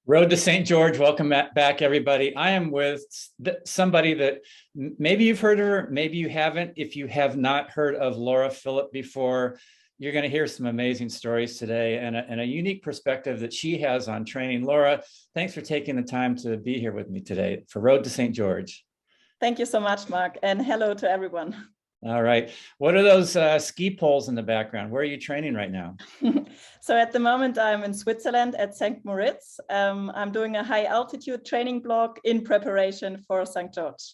Road to St. George. Welcome back, everybody. I am with somebody that maybe you've heard of her, maybe you haven't. If you have not heard of Laura+Philipp before, you're going to hear some amazing stories today and a unique perspective that she has on training. Laura, thanks for taking the time to be here with me today for Road to St. George. Thank you so much, Mark, and hello to everyone. All right. What are those ski poles in the background? Where are you training right now? So at the moment, I'm in Switzerland at St. Moritz. I'm doing a high altitude training block in preparation for St. George.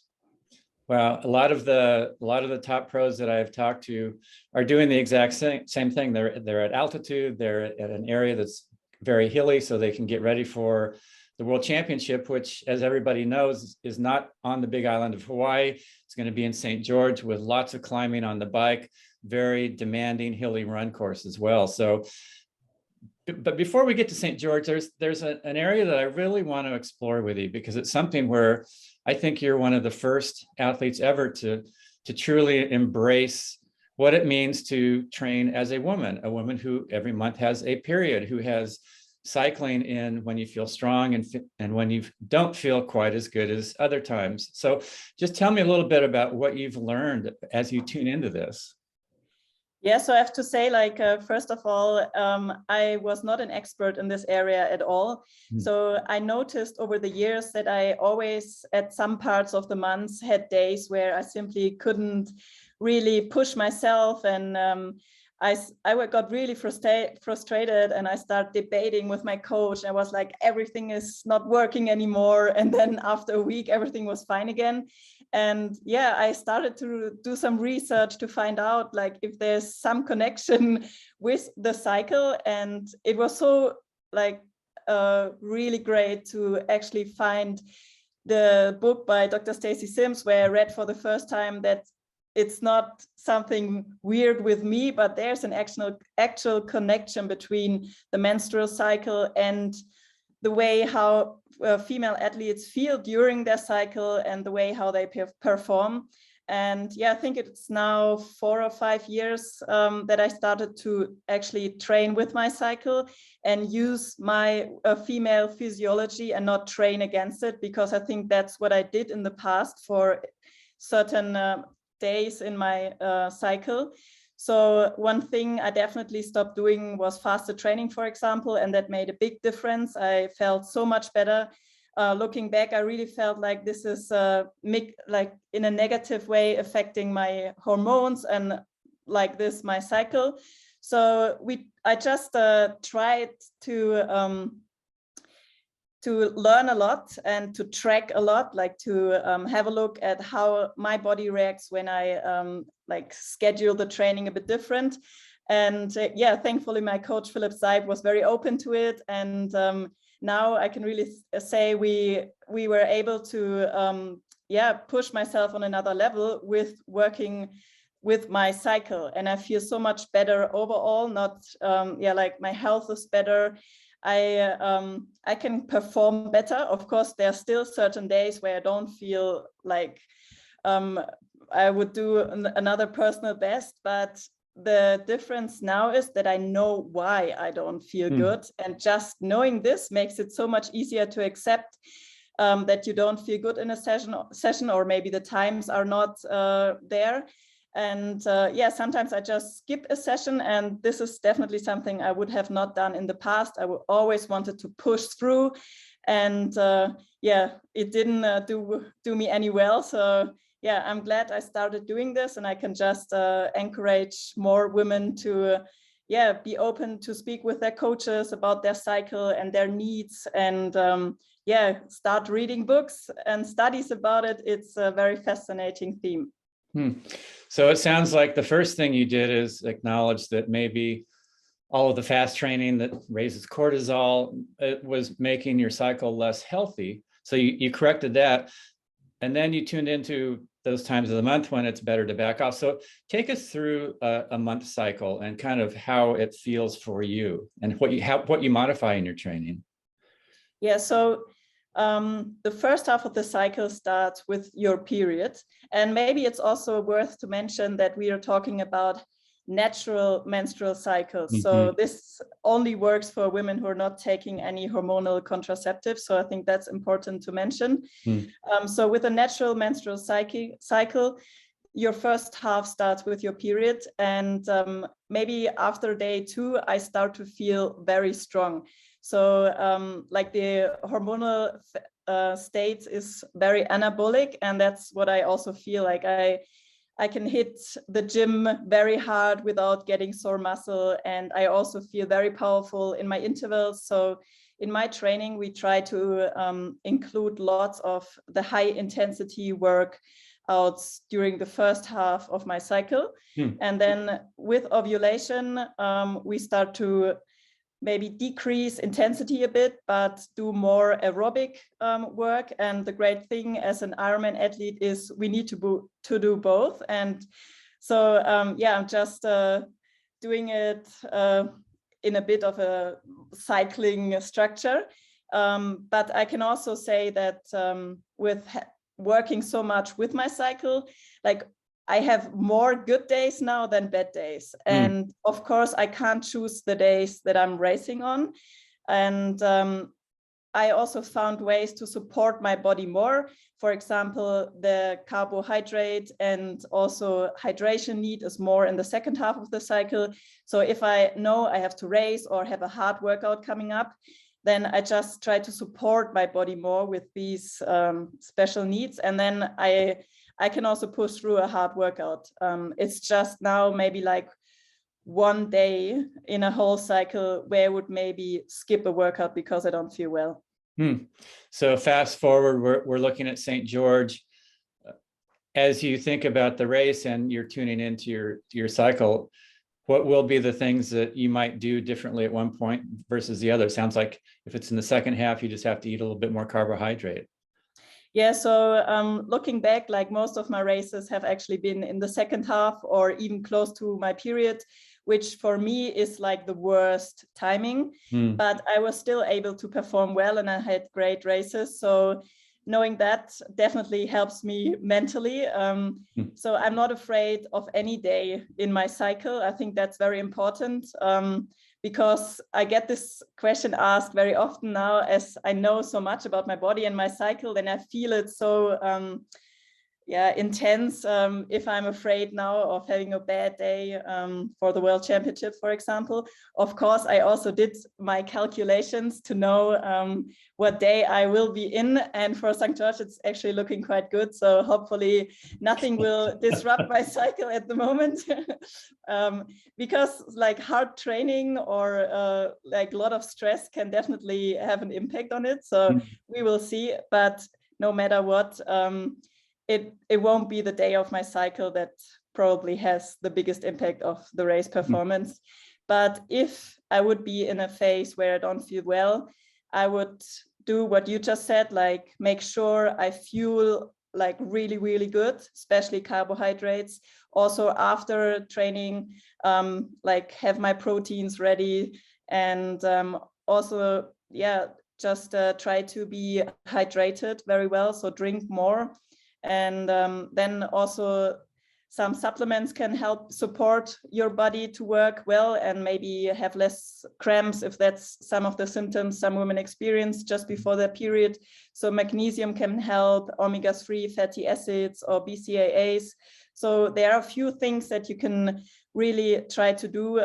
Well, a lot of the top pros that I've talked to are doing the exact same thing. They're at altitude. They're at an area that's very hilly, so they can get ready for the World Championship, which, as everybody knows, is not on the big island of Hawaii. It's going to be in St. George with lots of climbing on the bike, very demanding hilly run course as well. So, but before we get to St. George, there's an area that I really want to explore with you, because it's something where I think you're one of the first athletes ever to truly embrace what it means to train as a woman who every month has a period, who has cycling in when you feel strong and when you don't feel quite as good as other times. So just tell me a little bit about what you've learned as you tune into this. Yeah, so I have to say, first of all, I was not an expert in this area at all. So I noticed over the years that I always, at some parts of the months, had days where I simply couldn't really push myself, and I got really frustrated, and I started debating with my coach. I was like, everything is not working anymore. And then after a week, everything was fine again. And yeah, I started to do some research to find out if there's some connection with the cycle. And it was so really great to actually find the book by Dr. Stacy Sims, where I read for the first time that it's not something weird with me, but there's an actual connection between the menstrual cycle and the way how female athletes feel during their cycle and the way how they perform. And yeah, I think it's now 4 or 5 years that I started to actually train with my cycle and use my female physiology and not train against it, because I think that's what I did in the past for certain days in my cycle. So one thing I definitely stopped doing was faster training, for example, and that made a big difference. I felt so much better. Looking back, I really felt like this is in a negative way affecting my hormones and my cycle. So I just tried to learn a lot and to track a lot, to have a look at how my body reacts when I schedule the training a bit different. And yeah, thankfully my coach Philipp was very open to it. And now I can really say we were able to push myself on another level with working with my cycle. And I feel so much better overall, my health is better. I can perform better. Of course, there are still certain days where I don't feel like I would do another personal best, but the difference now is that I know why I don't feel good. And just knowing this makes it so much easier to accept that you don't feel good in a session, or maybe the times are not there. And yeah, sometimes I just skip a session, and this is definitely something I would have not done in the past. I always wanted to push through, and yeah, it didn't do me any well. So yeah, I'm glad I started doing this, and I can just encourage more women to be open to speak with their coaches about their cycle and their needs, and start reading books and studies about it. It's a very fascinating theme. So it sounds like the first thing you did is acknowledge that maybe all of the fast training that raises cortisol, it was making your cycle less healthy. So you corrected that, and then you tuned into those times of the month when it's better to back off. So take us through a month cycle and kind of how it feels for you and what you modify in your training. Yeah, so the first half of the cycle starts with your period. And maybe it's also worth to mention that we are talking about natural menstrual cycle. Mm-hmm. So this only works for women who are not taking any hormonal contraceptives. So I think that's important to mention. So with a natural menstrual cycle, your first half starts with your period, and maybe after day 2, I start to feel very strong. So like the hormonal state is very anabolic, and that's what I also feel like. I can hit the gym very hard without getting sore muscle, and I also feel very powerful in my intervals. So in my training, we try to include lots of the high intensity work out during the first half of my cycle. And then with ovulation, we start to maybe decrease intensity a bit, but do more aerobic work. And the great thing as an Ironman athlete is we need to do both. And so, yeah, I'm just doing it in a bit of a cycling structure. But I can also say that with working so much with my cycle, like I have more good days now than bad days. And of course, I can't choose the days that I'm racing on. And I also found ways to support my body more. For example, the carbohydrate and also hydration need is more in the second half of the cycle. So if I know I have to race or have a hard workout coming up, then I just try to support my body more with these special needs. And then I can also push through a hard workout. It's just now maybe like one day in a whole cycle where I would maybe skip a workout because I don't feel well. So fast forward, we're looking at St. George. As you think about the race and you're tuning into your cycle, what will be the things that you might do differently at one point versus the other? Sounds like if it's in the second half, you just have to eat a little bit more carbohydrate. Yeah, so looking back, like most of my races have actually been in the second half or even close to my period, which for me is like the worst timing. But I was still able to perform well and I had great races. So knowing that definitely helps me mentally. So I'm not afraid of any day in my cycle. I think that's very important. Because I get this question asked very often now, as I know so much about my body and my cycle, then I feel it so intense if I'm afraid now of having a bad day for the World Championships, for example. Of course, I also did my calculations to know what day I will be in. And for St. George, it's actually looking quite good. So hopefully nothing will disrupt my cycle at the moment. Because like hard training or like a lot of stress can definitely have an impact on it. So we will see. But no matter what, it won't be the day of my cycle that probably has the biggest impact of the race performance. But if I would be in a phase where I don't feel well, I would do what you just said, like make sure I fuel like really, really good, especially carbohydrates. Also after training, like have my proteins ready, and also, yeah, just try to be hydrated very well. So drink more. And then also some supplements can help support your body to work well and maybe have less cramps if that's some of the symptoms some women experience just before their period. So magnesium can help, omega-3 fatty acids or BCAAs. So there are a few things that you can really try to do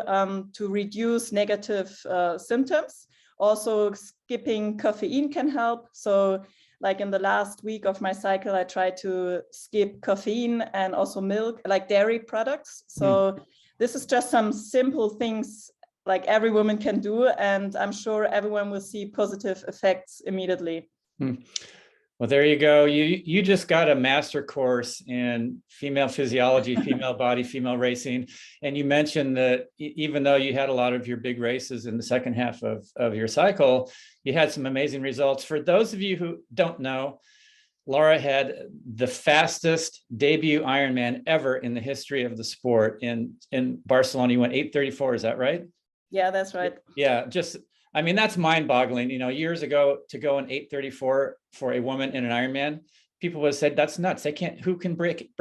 to reduce negative symptoms. Also skipping caffeine can help. So like in the last week of my cycle, I tried to skip caffeine and also milk, like dairy products. So this is just some simple things like every woman can do. And I'm sure everyone will see positive effects immediately. Well, there you go. You just got a master course in female physiology, female body, female racing. And you mentioned that even though you had a lot of your big races in the second half of your cycle, you had some amazing results. For those of you who don't know, Laura had the fastest debut Ironman ever in the history of the sport in Barcelona. You went 8:34, is that right? Yeah, that's right. Yeah, I mean, that's mind-boggling. You know, years ago to go in 8:34 for a woman in an Ironman, people would have said, that's nuts. They can't, who can break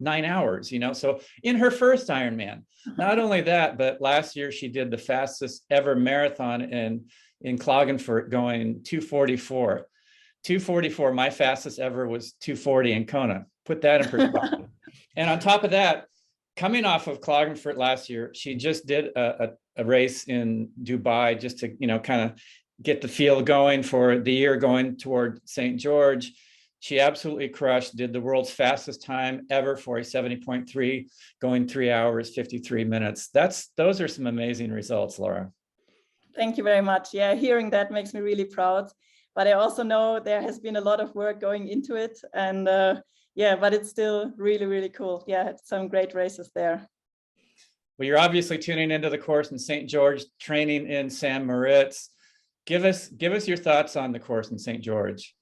9 hours, you know? So in her first Ironman, not only that, but last year she did the fastest ever marathon in Klagenfurt, going 2:44. 2:44, my fastest ever was 2:40 in Kona. Put that in perspective. And on top of that, coming off of Klagenfurt last year, she just did a race in Dubai just to, you know, kind of get the feel going for the year going toward St. George. She absolutely crushed, did the world's fastest time ever for a 70.3, going 3 hours, 53 minutes. Those are some amazing results, Laura. Thank you very much. Yeah, hearing that makes me really proud. But I also know there has been a lot of work going into it. And yeah, but it's still really, really cool. Yeah, some great races there. Well, you're obviously tuning into the course in St. George, training in St. Moritz. Give us your thoughts on the course in St. George.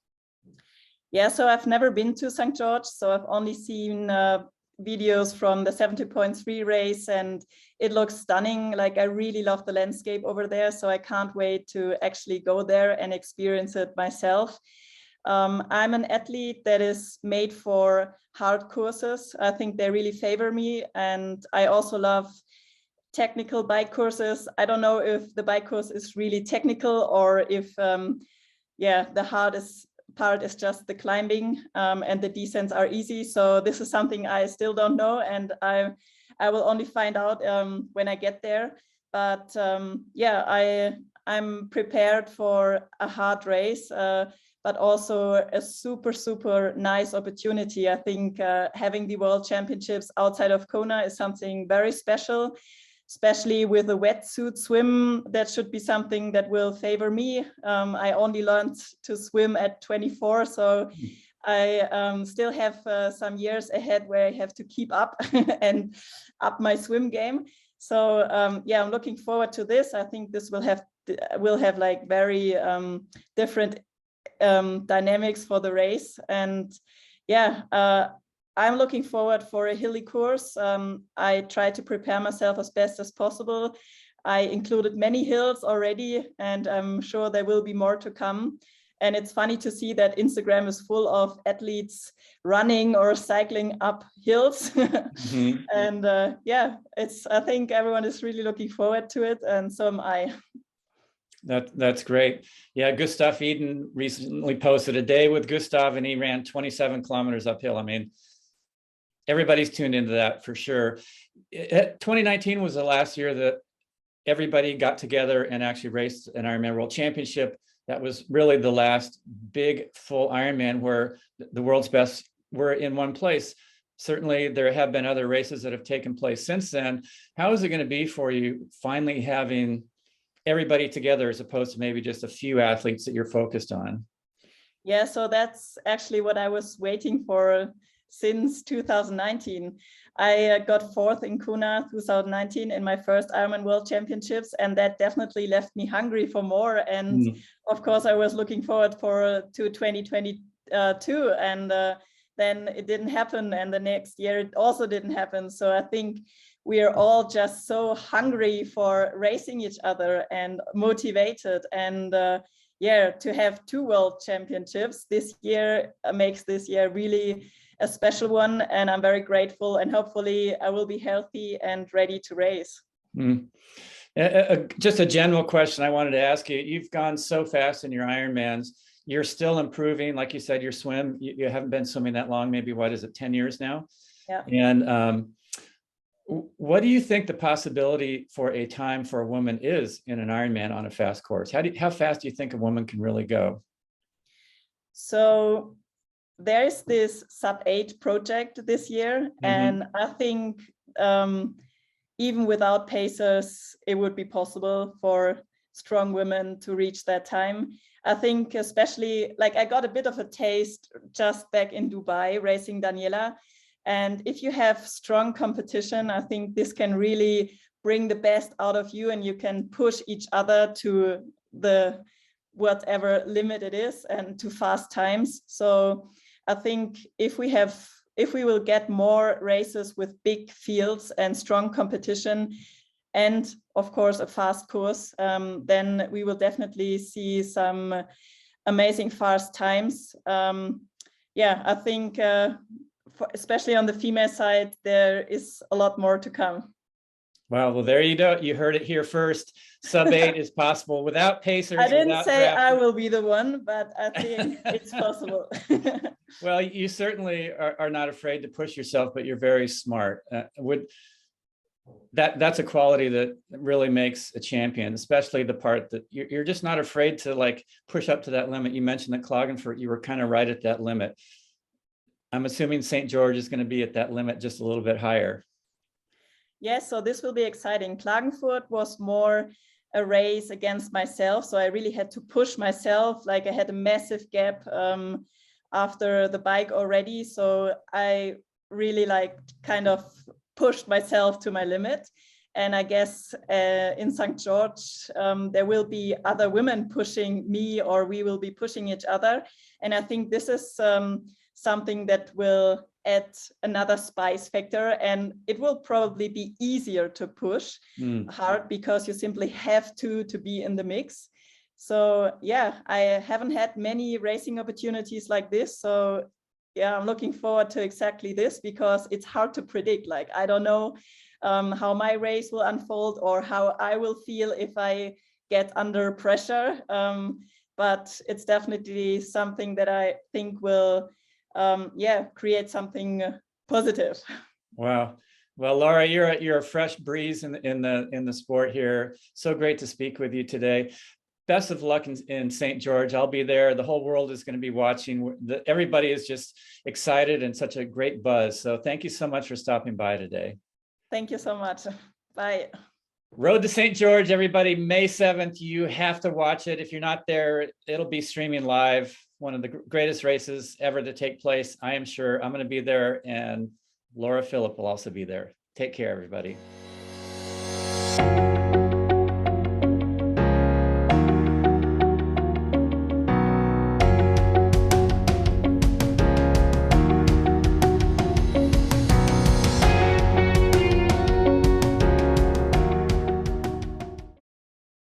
Yeah, so I've never been to St. George, so I've only seen videos from the 70.3 race, and it looks stunning. Like, I really love the landscape over there, so I can't wait to actually go there and experience it myself. I'm an athlete that is made for hard courses. I think they really favor me, and I also love technical bike courses. I don't know if the bike course is really technical or if yeah, the hardest part is just the climbing, and the descents are easy. So this is something I still don't know, and I will only find out when I get there. But yeah, I'm prepared for a hard race, but also a super nice opportunity. I think having the World Championships outside of Kona is something very special, especially with a wetsuit swim. That should be something that will favor me. I only learned to swim at 24, so I still have some years ahead where I have to keep up and up my swim game. So yeah, I'm looking forward to this. I think this will have like very different dynamics for the race. And yeah, I'm looking forward for a hilly course. I try to prepare myself as best as possible. I included many hills already, and I'm sure there will be more to come. And it's funny to see that Instagram is full of athletes running or cycling up hills. Mm-hmm. And yeah, I think everyone is really looking forward to it, and so am I. That's great. Yeah, Gustav Eden recently posted a day with Gustav, and he ran 27 kilometers uphill. I mean, everybody's tuned into that for sure. 2019 was the last year that everybody got together and actually raced an Ironman World Championship. That was really the last big full Ironman where the world's best were in one place. Certainly there have been other races that have taken place since then. How is it going to be for you finally having everybody together as opposed to maybe just a few athletes that you're focused on? Yeah, so that's actually what I was waiting for since 2019. I got fourth in Kona 2019 in my first Ironman World Championships, and that definitely left me hungry for more. And of course, I was looking forward to 2022, and then it didn't happen, and the next year it also didn't happen. So I think we are all just so hungry for racing each other and motivated, and yeah, to have 2 World Championships this year makes this year really a special one, and I'm very grateful, and hopefully I will be healthy and ready to race. Just a general question I wanted to ask you. You've gone so fast in your Ironmans. You're still improving, like you said, your swim. You haven't been swimming that long, maybe, what is it, 10 years now? Yeah. And what do you think the possibility for a time for a woman is in an Ironman on a fast course? How fast do you think a woman can really go? So there's this sub-8 project this year, and I think even without pacers, it would be possible for strong women to reach that time. I think especially, like, I got a bit of a taste just back in Dubai racing Daniela. And if you have strong competition, I think this can really bring the best out of you, and you can push each other to the whatever limit it is and to fast times. So I think if we will get more races with big fields and strong competition, and of course a fast course, then we will definitely see some amazing fast times. yeah, I think especially on the female side, there is a lot more to come. Well, there you go. You heard it here first. Sub-8 is possible without pacers. I didn't without say draft. I will be the one, but I think it's possible. Well, you certainly are not afraid to push yourself, but you're very smart. That's a quality that really makes a champion, especially the part that you're just not afraid to like push up to that limit. You mentioned that Klagenfurt, you were kind of right at that limit. I'm assuming St. George is going to be at that limit just a little bit higher. Yes, so this will be exciting. Klagenfurt was more a race against myself. So I really had to push myself. Like I had a massive gap after the bike already. So I really like kind of pushed myself to my limit. And I guess in St. George, there will be other women pushing me, or we will be pushing each other. And I think this is something that will add another spice factor, and it will probably be easier to push hard because you simply have to be in the mix. So yeah, I haven't had many racing opportunities like this. So yeah, I'm looking forward to exactly this, because it's hard to predict. Like, I don't know how my race will unfold or how I will feel if I get under pressure. But it's definitely something that I think will create something positive. Wow. Well, Laura, you're a fresh breeze in the sport here. So great to speak with you today. Best of luck in St. George. I'll be there. The whole world is going to be watching. Everybody is just excited and such a great buzz. So thank you so much for stopping by today. Thank you so much. Bye. Road to St. George, everybody, May 7th. You have to watch it. If you're not there, it'll be streaming live. One of the greatest races ever to take place. I am sure I'm going to be there, and Laura Philipp will also be there. Take care, everybody.